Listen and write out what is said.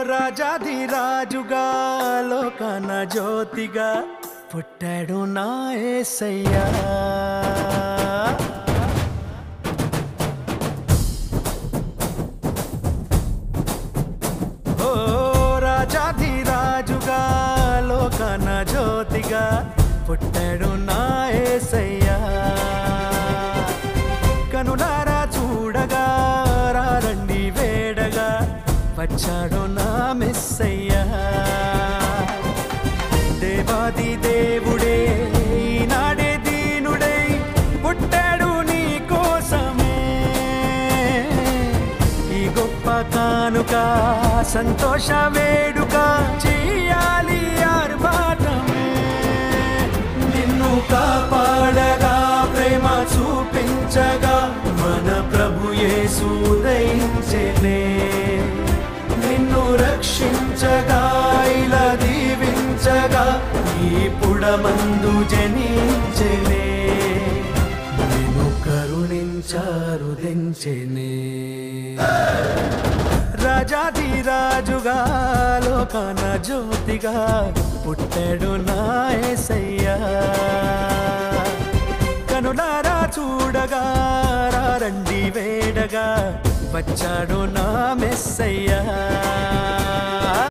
రాజాధిరాజుగా లోకాన జ్యోతిగా పుట్టాడు నా యేసయ్యా. ఓ రాజాధిరాజుగా లోకాన జ్యోతిగా పుట్టాడు నా యేసయ్యా. కనులారా చూడగా రండి వేడగా వచ్చాడు నా మెస్సయ్యా. దేవాది దేవుడే ఈనాడే దీనుడై పుట్టాడు నీ కోసమే. ఈ గొప్ప కానుక సంతోష వేడుక చెయ్యాలి ఆర్భాటమే. నిన్ను కాపాడగా ప్రేమ చూపించగా మన ప్రభు యేసు ఉదయించెనే. నిన్ను రక్షించగా ఇలా దీవించగా ఈ పుడమందు జనించెనే. నిన్ను కరుణించారు దించెనే. రాజాధిరాజుగా లోకాన జ్యోతిగా పుట్టాడు నా యేసయ్యా. కనులారా చూడగా రండి వేడగా వచ్చాడు నా మెస్సయ్యా.